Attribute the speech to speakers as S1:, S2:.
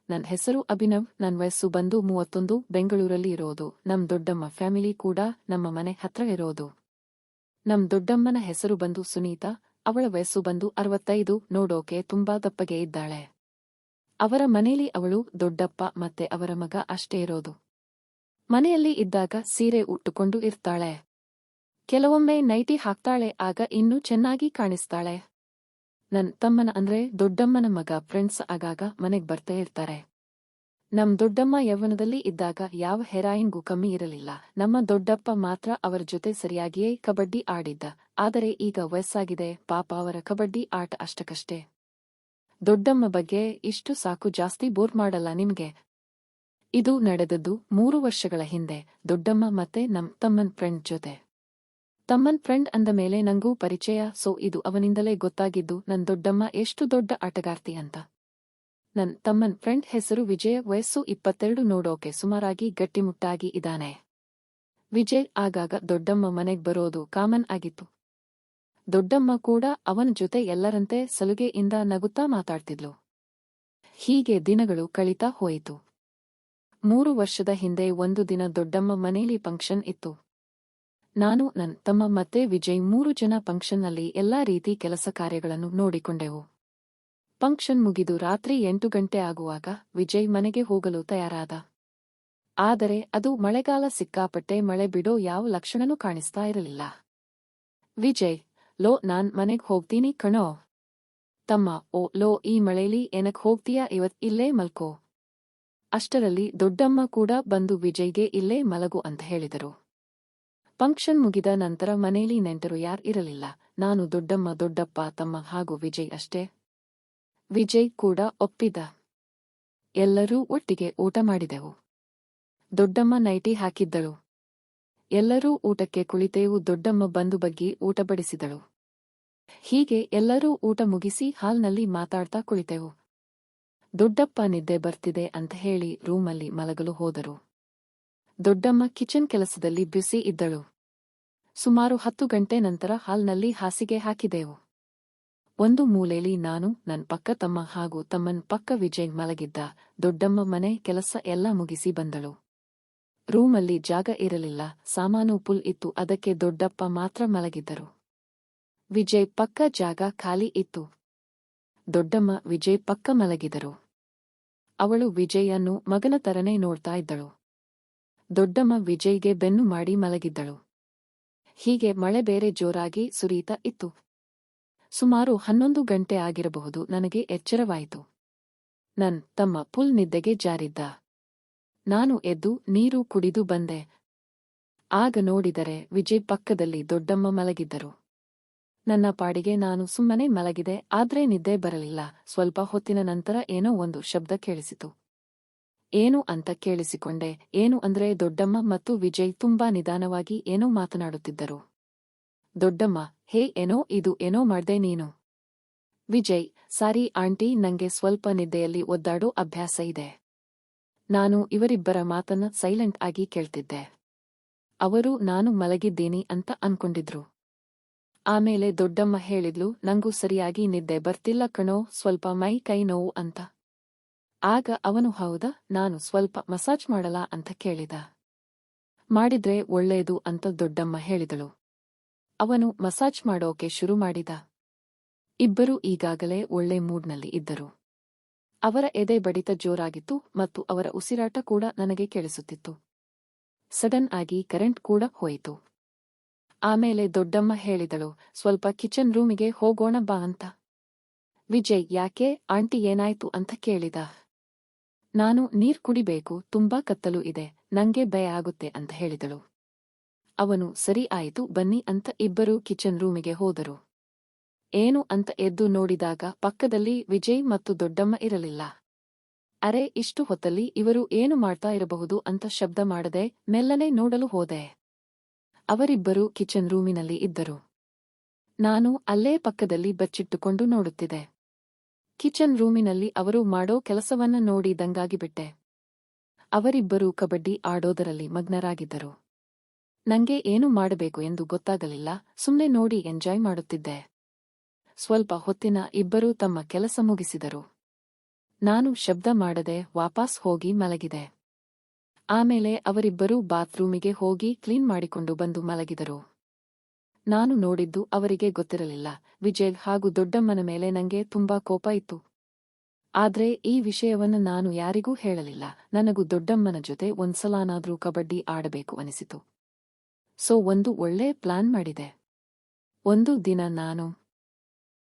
S1: ನನ್ ಹೆಸರು ಅಭಿನವ್, ನನ್ ವಯಸ್ಸು ಬಂದು 31, ಬೆಂಗಳೂರಲ್ಲಿ ಇರೋದು. ನಮ್ ದೊಡ್ಡಮ್ಮ ಫ್ಯಾಮಿಲಿ ಕೂಡ ನಮ್ಮ ಮನೆ ಹತ್ರ ಇರೋದು. ನಮ್ ದೊಡ್ಡಮ್ಮನ ಹೆಸರು ಬಂದು ಸುನೀತಾ, ಅವಳ ವಯಸ್ಸು ಬಂದು 65, ನೋಡೋಕೆ ತುಂಬಾ ದಪ್ಪಗೆ ಇದ್ದಾಳೆ. ಅವರ ಮನೇಲಿ ಅವಳು, ದೊಡ್ಡಪ್ಪ ಮತ್ತೆ ಅವರ ಮಗ ಅಷ್ಟೇ ಇರೋದು. ಮನೆಯಲ್ಲಿ ಇದ್ದಾಗ ಸೀರೆ ಉಟ್ಟುಕೊಂಡು ಇರ್ತಾಳೆ. ಕೆಲವೊಮ್ಮೆ ನೈಟಿ ಹಾಕ್ತಾಳೆ, ಆಗ ಇನ್ನೂ ಚೆನ್ನಾಗಿ ಕಾಣಿಸ್ತಾಳೆ. ನನ್ ತಮ್ಮನ ಅಂದ್ರೆ ದೊಡ್ಡಮ್ಮನ ಮಗ ಫ್ರೆಂಡ್ಸ್ ಆಗಾಗ ಮನೆಗ್ ಬರ್ತಾ ಇರ್ತಾರೆ. ನಮ್ ದೊಡ್ಡಮ್ಮ ಯೌವನದಲ್ಲಿ ಇದ್ದಾಗ ಯಾವ ಹೆರಾಯಿನ್ಗೂ ಕಮ್ಮಿ ಇರಲಿಲ್ಲ. ನಮ್ಮ ದೊಡ್ಡಪ್ಪ ಮಾತ್ರ ಅವರ ಜೊತೆ ಸರಿಯಾಗಿಯೇ ಕಬಡ್ಡಿ ಆಡಿದ್ದ. ಆದರೆ ಈಗ ವಯಸ್ಸಾಗಿದೆ, ಪಾಪ ಅವರ ಕಬಡ್ಡಿ ಆಟ ಅಷ್ಟಕ್ಕಷ್ಟೇ. ದೊಡ್ಡಮ್ಮ ಬಗ್ಗೆ ಇಷ್ಟು ಸಾಕು, ಜಾಸ್ತಿ ಬೋರ್ ಮಾಡಲ್ಲ ನಿಮ್ಗೆ. ಇದು ನಡೆದದ್ದು 3 ವರ್ಷಗಳ ಹಿಂದೆ, ದೊಡ್ಡಮ್ಮ ಮತ್ತೆ ನಮ್ ತಮ್ಮನ್ ಫ್ರೆಂಡ್ ಜೊತೆ. ತಮ್ಮನ್ ಫ್ರೆಂಡ್ ಅಂದ ಮೇಲೆ ನಂಗೂ ಪರಿಚಯ, ಸೊ ಇದು ಅವನಿಂದಲೇ ಗೊತ್ತಾಗಿದ್ದು ನನ್ ದೊಡ್ಡಮ್ಮ ಎಷ್ಟು ದೊಡ್ಡ ಆಟಗಾರ್ತಿ ಅಂತ. ನನ್ ತಮ್ಮನ್ ಫ್ರೆಂಡ್ ಹೆಸರು ವಿಜಯ್, ವಯಸ್ಸು 22, ನೋಡೋಕೆ ಸುಮಾರಾಗಿ ಗಟ್ಟಿಮುಟ್ಟಾಗಿ ಇದಾನೆ. ವಿಜಯ್ ಆಗಾಗ ದೊಡ್ಡಮ್ಮ ಮನೆಗ್ ಬರೋದು ಕಾಮನ್ ಆಗಿತ್ತು. ದೊಡ್ಡಮ್ಮ ಕೂಡ ಅವನ ಜೊತೆ ಎಲ್ಲರಂತೆ ಸಲುಗೆಯಿಂದ ನಗುತ್ತಾ ಮಾತಾಡ್ತಿದ್ಲು. ಹೀಗೆ ದಿನಗಳು ಕಳೀತಾ ಹೋಯಿತು. 3 ವರ್ಷದ ಹಿಂದೆ ಒಂದು ದಿನ ದೊಡ್ಡಮ್ಮ ಮನೇಲಿ ಫಂಕ್ಷನ್ ಇತ್ತು. ನಾನು, ನನ್ ತಮ್ಮ ಮತ್ತೆ ವಿಜಯ್ 3 ಜನ ಫಂಕ್ಷನ್ನಲ್ಲಿ ಎಲ್ಲಾ ರೀತಿ ಕೆಲಸ ಕಾರ್ಯಗಳನ್ನು ನೋಡಿಕೊಂಡೆವು. ಫಂಕ್ಷನ್ ಮುಗಿದು ರಾತ್ರಿ 8 ಗಂಟೆ ಆಗುವಾಗ ವಿಜಯ್ ಮನೆಗೆ ಹೋಗಲು ತಯಾರಾದ. ಆದರೆ ಅದು ಮಳೆಗಾಲ, ಸಿಕ್ಕಾಪಟ್ಟೆ ಮಳೆ, ಬಿಡೋ ಯಾವ ಲಕ್ಷಣನೂ ಕಾಣಿಸ್ತಾ ಇರಲಿಲ್ಲ. ವಿಜಯ್, ಲೋ ನಾನ್ ಮನೆಗ್ ಹೋಗ್ತೀನಿ ಕಣೋ. ತಮ್ಮ, ಓ ಲೋ, ಈ ಮಳೇಲಿ ಏನಕ್ ಹೋಗ್ತೀಯಾ, ಇವತ್ ಇಲ್ಲೇ ಮಲ್ಕೋ. ಅಷ್ಟರಲ್ಲಿ ದೊಡ್ಡಮ್ಮ ಕೂಡ ಬಂದು ವಿಜಯ್ಗೆ ಇಲ್ಲೇ ಮಲಗು ಅಂತ ಹೇಳಿದರು. ಫಂಕ್ಷನ್ ಮುಗಿದ ನಂತರ ಮನೇಲಿ ನೆಂಟರು ಯಾರ್ ಇರಲಿಲ್ಲ. ನಾನು, ದೊಡ್ಡಮ್ಮ, ದೊಡ್ಡಪ್ಪ, ತಮ್ಮ ಹಾಗೂ ವಿಜಯ್ ಅಷ್ಟೇ. ವಿಜಯ್ ಕೂಡ ಒಪ್ಪಿದ. ಎಲ್ಲರೂ ಒಟ್ಟಿಗೆ ಊಟ ಮಾಡಿದೆವು. ದೊಡ್ಡಮ್ಮ ನೈಟಿ ಹಾಕಿದ್ದಳು. ಎಲ್ಲರೂ ಊಟಕ್ಕೆ ಕುಳಿತೆವು. ದೊಡ್ಡಮ್ಮ ಬಂದು ಬಗ್ಗಿ ಊಟ ಬಡಿಸಿದಳು. ಹೀಗೆ ಎಲ್ಲರೂ ಊಟ ಮುಗಿಸಿ ಹಾಲ್ನಲ್ಲಿ ಮಾತಾಡ್ತಾ ಕುಳಿತೆವು. ದೊಡ್ಡಪ್ಪ ನಿದ್ದೆ ಬರ್ತಿದೆ ಅಂತ ಹೇಳಿ ರೂಮಲ್ಲಿ ಮಲಗಲು ಹೋದರು. ದೊಡ್ಡಮ್ಮ ಕಿಚನ್ ಕೆಲಸದಲ್ಲಿ ಬ್ಯುಸಿ ಇದ್ದಳು. ಸುಮಾರು 10 ಗಂಟೆ ನಂತರ ಹಾಲ್ನಲ್ಲಿ ಹಾಸಿಗೆ ಹಾಕಿದೆವು. ಒಂದು ಮೂಲೆಯಲ್ಲಿ ನಾನು, ನನ್ ಪಕ್ಕ ತಮ್ಮ ಹಾಗೂ ತಮ್ಮನ್ ಪಕ್ಕ ವಿಜಯ್ ಮಲಗಿದ್ದ. ದೊಡ್ಡಮ್ಮ ಮನೆ ಕೆಲಸ ಎಲ್ಲ ಮುಗಿಸಿ ಬಂದಳು. ರೂಮಲ್ಲಿ ಜಾಗ ಇರಲಿಲ್ಲ, ಸಾಮಾನು ಫುಲ್ ಇತ್ತು, ಅದಕ್ಕೆ ದೊಡ್ಡಪ್ಪ ಮಾತ್ರ ಮಲಗಿದ್ದರು. ವಿಜಯ್ ಪಕ್ಕ ಜಾಗ ಖಾಲಿ ಇತ್ತು. ದೊಡ್ಡಮ್ಮ ವಿಜಯ್ ಪಕ್ಕ ಮಲಗಿದರು. ಅವಳು ವಿಜಯ್ ಅನ್ನು ಮಗನ ತರನೇ ನೋಡ್ತಾ ಇದ್ದಳು. ದೊಡ್ಡಮ್ಮ ವಿಜಯ್ಗೆ ಬೆನ್ನು ಮಾಡಿ ಮಲಗಿದ್ದಳು. ಹೀಗೆ ಮಳೆ ಬೇರೆ ಜೋರಾಗಿ ಸುರೀತಾ ಇತ್ತು. ಸುಮಾರು 11 ಗಂಟೆ ಆಗಿರಬಹುದು. ನನಗೆ ಎಚ್ಚರವಾಯಿತು. ನನ್ ತಮ್ಮ ಫುಲ್ ನಿದ್ದೆಗೆ ಜಾರಿದ್ದ. ನಾನು ಎದ್ದು ನೀರು ಕುಡಿದು ಬಂದೆ. ಆಗ ನೋಡಿದರೆ ವಿಜಯ್ ಪಕ್ಕದಲ್ಲಿ ದೊಡ್ಡಮ್ಮ ಮಲಗಿದ್ದರು. ನನ್ನ ಪಾಡಿಗೆ ನಾನು ಸುಮ್ಮನೆ ಮಲಗಿದೆ, ಆದ್ರೆ ನಿದ್ದೆ ಬರಲಿಲ್ಲ. ಸ್ವಲ್ಪ ಹೊತ್ತಿನ ನಂತರ ಏನೋ ಒಂದು ಶಬ್ದ ಕೇಳಿಸಿತು. ಏನು ಅಂತ ಕೇಳಿಸಿಕೊಂಡೆ. ಏನು ಅಂದ್ರೆ ದೊಡ್ಡಮ್ಮ ಮತ್ತು ವಿಜಯ್ ತುಂಬಾ ನಿಧಾನವಾಗಿ ಏನೋ ಮಾತನಾಡುತ್ತಿದ್ದರು. ದೊಡ್ಡಮ್ಮ, ಹೇ, ಏನೋ ಮಾಡ್ದೆ ನೀನು. ವಿಜಯ್, ಸಾರಿ ಆಂಟಿ, ನಂಗೆ ಸ್ವಲ್ಪ ನಿದ್ದೆಯಲ್ಲಿ ಒದ್ದಾಡೋ ಅಭ್ಯಾಸ ಇದೆ. ನಾನು ಇವರಿಬ್ಬರ ಮಾತನ್ನ ಸೈಲೆಂಟ್ ಆಗಿ ಕೇಳ್ತಿದ್ದೆ. ಅವರು ನಾನು ಮಲಗಿದ್ದೀನಿ ಅಂತ ಅನ್ಕೊಂಡಿದ್ರು. ಆಮೇಲೆ ದೊಡ್ಡಮ್ಮ ಹೇಳಿದ್ಲು, ನಂಗೂ ಸರಿಯಾಗಿ ನಿದ್ದೆ ಬರ್ತಿಲ್ಲ ಕಣೋ, ಸ್ವಲ್ಪ ಮೈ ಕೈ ನೋವು ಅಂತ. ಆಗ ಅವನು, ಹೌದಾ, ನಾನು ಸ್ವಲ್ಪ ಮಸಾಜ್ ಮಾಡಲಾ ಅಂತ ಕೇಳಿದ. ಮಾಡಿದ್ರೆ ಒಳ್ಳೇದು ಅಂತ ದೊಡ್ಡಮ್ಮ ಹೇಳಿದಳು. ಅವನು ಮಸಾಜ್ ಮಾಡೋಕೆ ಶುರು ಮಾಡಿದ. ಇಬ್ಬರೂ ಈಗಾಗಲೇ ಒಳ್ಳೆ ಮೂಡ್ನಲ್ಲಿ ಇದ್ದರು. ಅವರ ಎದೆ ಬಡಿತ ಜೋರಾಗಿತ್ತು ಮತ್ತು ಅವರ ಉಸಿರಾಟ ಕೂಡ ನನಗೆ ಕೇಳಿಸುತ್ತಿತ್ತು. ಸಡನ್ ಆಗಿ ಕರೆಂಟ್ ಕೂಡ ಹೋಯಿತು. ಆಮೇಲೆ ದೊಡ್ಡಮ್ಮ ಹೇಳಿದಳು, ಸ್ವಲ್ಪ ಕಿಚನ್ ರೂಮಿಗೆ ಹೋಗೋಣ ಬಾ ಅಂತ. ವಿಜಯ್, ಯಾಕೆ ಆಂಟಿ, ಏನಾಯ್ತು ಅಂತ ಕೇಳಿದ. ನಾನು, ನೀರ್ ಕುಡಿಬೇಕು, ತುಂಬಾ ಕತ್ತಲು ಇದೆ, ನಂಗೆ ಭಯ ಆಗುತ್ತೆ ಅಂತ ಹೇಳಿದಳು. ಅವನು, ಸರಿ ಆಯಿತು ಬನ್ನಿ ಅಂತ ಇಬ್ಬರೂ ಕಿಚನ್ ರೂಮಿಗೆ ಹೋದರು. ಏನು ಅಂತ ಎದ್ದು ನೋಡಿದಾಗ ಪಕ್ಕದಲ್ಲಿ ವಿಜಯ್ ಮತ್ತು ದೊಡ್ಡಮ್ಮ ಇರಲಿಲ್ಲ. ಅರೆ, ಇಷ್ಟು ಹೊತ್ತಲ್ಲಿ ಇವರು ಏನು ಮಾಡ್ತಾ ಇರಬಹುದು ಅಂತ ಶಬ್ದ ಮಾಡದೆ ಮೆಲ್ಲನೆ ನೋಡಲು ಹೋದೆ. ಅವರಿಬ್ಬರೂ ಕಿಚನ್ ರೂಮಿನಲ್ಲಿ ಇದ್ದರು. ನಾನು ಅಲ್ಲೇ ಪಕ್ಕದಲ್ಲಿ ಬಚ್ಚಿಟ್ಟುಕೊಂಡು ನೋಡುತ್ತಿದ್ದೆ. ಕಿಚನ್ ರೂಮಿನಲ್ಲಿ ಅವರು ಮಾಡೋ ಕೆಲಸವನ್ನ ನೋಡಿ ದಂಗಾಗಿಬಿಟ್ಟೆ. ಅವರಿಬ್ಬರೂ ಕಬಡ್ಡಿ ಆಡೋದರಲ್ಲಿ ಮಗ್ನರಾಗಿದ್ದರು. ನಂಗೆ ಏನು ಮಾಡಬೇಕು ಎಂದು ಗೊತ್ತಾಗಲಿಲ್ಲ, ಸುಮ್ನೆ ನೋಡಿ ಎಂಜಾಯ್ ಮಾಡುತ್ತಿದ್ದೆ. ಸ್ವಲ್ಪ ಹೊತ್ತಿನ ಇಬ್ಬರೂ ತಮ್ಮ ಕೆಲಸ ಮುಗಿಸಿದರು. ನಾನು ಶಬ್ದ ಮಾಡದೆ ವಾಪಸ್ ಹೋಗಿ ಮಲಗಿದೆ. ಆಮೇಲೆ ಅವರಿಬ್ಬರೂ ಬಾತ್ರೂಮಿಗೆ ಹೋಗಿ ಕ್ಲೀನ್ ಮಾಡಿಕೊಂಡು ಬಂದು ಮಲಗಿದರು. ನಾನು ನೋಡಿದ್ದು ಅವರಿಗೆ ಗೊತ್ತಿರಲಿಲ್ಲ. ವಿಜಯ್ ಹಾಗೂ ದೊಡ್ಡಮ್ಮನ ಮೇಲೆ ನಂಗೆ ತುಂಬಾ ಕೋಪ ಇತ್ತು. ಆದ್ರೆ ಈ ವಿಷಯವನ್ನು ನಾನು ಯಾರಿಗೂ ಹೇಳಲಿಲ್ಲ. ನನಗೂ ದೊಡ್ಡಮ್ಮನ ಜೊತೆ ಒಂದ್ಸಲಾನಾದ್ರೂ ಕಬಡ್ಡಿ ಆಡಬೇಕು ಅನಿಸಿತು. ಸೊ ಒಂದು ಒಳ್ಳೆ ಪ್ಲಾನ್ ಮಾಡಿದೆ. ಒಂದು ದಿನ ನಾನು